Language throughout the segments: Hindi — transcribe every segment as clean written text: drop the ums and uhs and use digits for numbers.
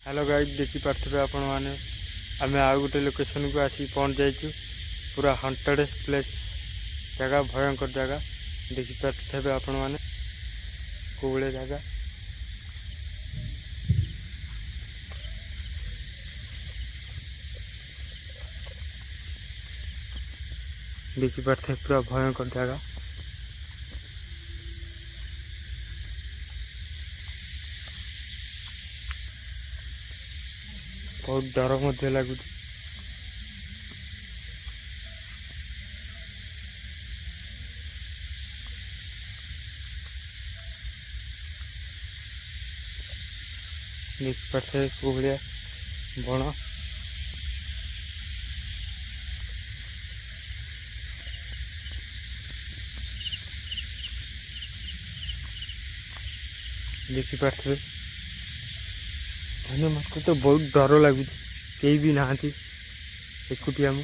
हेलो गाइस देखिपे आपण मैंने आम आउ गोटे लोकेशन को आसी पहुँच जाइए पूरा हंटेड प्लेस जगह भयंकर जगह देखिपे आपण मैंने कौले जगह देखिपे पूरा भयंकर जगह बहुत डर मध्य लगुच देखिपे कौ भाया बण देखिपे मत तो बहुत डर लगुच कई भी नहांती एकुटिया मु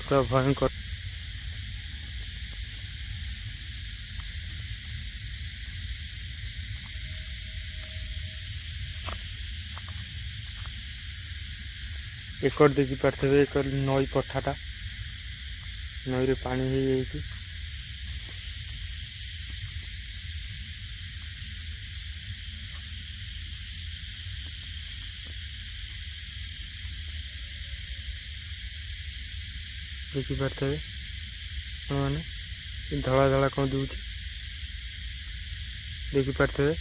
पूरा भयंकर एकर देखिपे एक नई पठाटा नई रे पानी हो जाइए देखिपे मैंने धला धला कौन दूँ देखिपे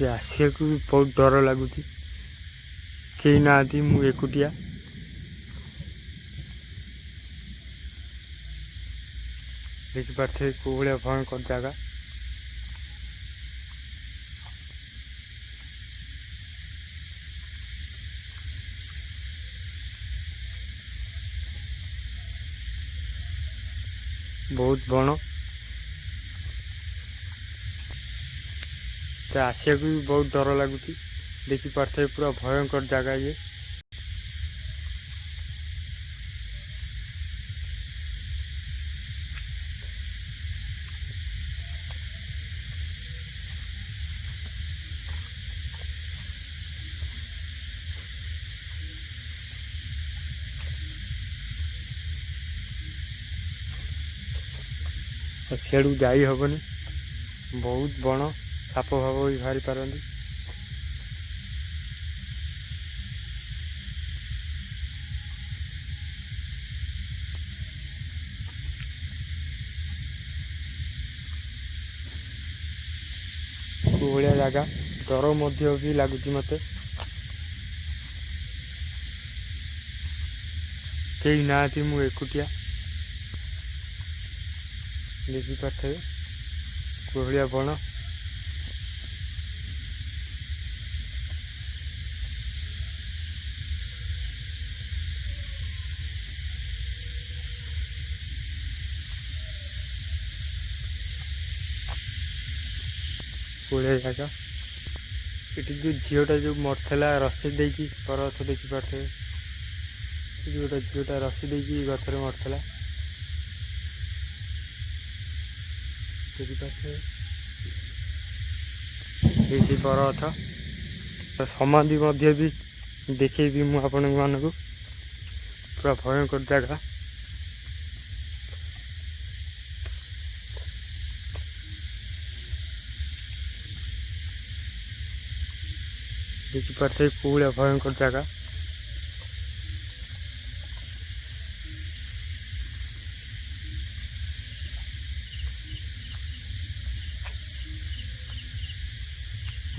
आसिया को भी बहुत डर लगुच कई ना मु एकुटिया देखिपे कौ भाया भयंकर जगह बहुत बण आसिया को भी बहुत डर लगुच देखिपे पूरा भयंकर जगह ये सियाड़ू जाई हबनी बहुत बण साप भाव भी बाहरी पारती भाया जगह डर मध्य भी लगुच मत कई ना मु एकुटिया देखिपे कौ भाया बण कौलिया जगह ये जो झीटा जो मरला रसी देकी परथ देखिपे गोटे झीटा रसी देकी गचर मरला देखिपे ये परथ समाधि भी देखी मुझे मान को पूरा भयंकर जगह देखिपे कौ भाया भयंकर जगह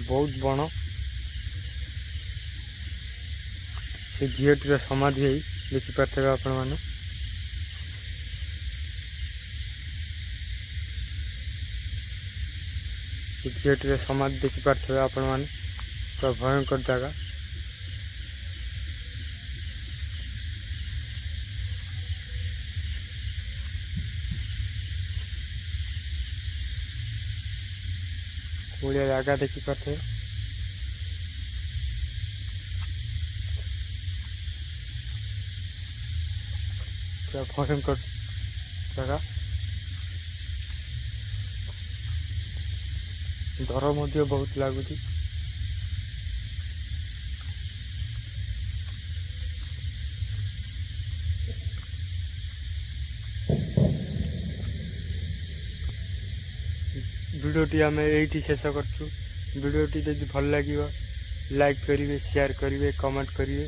बहुत बण से झीटीर समाधि देखिपे आपण मैंने ଝିଅଟିର ସମାଧି ଦେଖିପାରୁଥିବେ ଆପଣମାନେ, ପୁରା ଭୟଙ୍କର ଜାଗା। କୋଡ଼ିଆ ଜାଗା ଦେଖିପାରୁଥିବେ। ପୁରା ଭୟଙ୍କର ଜାଗା। ଡର ମଧ୍ୟ ବହୁତ ଲାଗୁଛି। ଭିଡ଼ିଓଟି ଆମେ ଏଇଠି ଶେଷ କରୁଛୁ। ଭିଡ଼ିଓଟି ଯଦି ଭଲ ଲାଗିବ ଲାଇକ୍ କରିବେ, ସେୟାର କରିବେ, କମେଣ୍ଟ କରିବେ।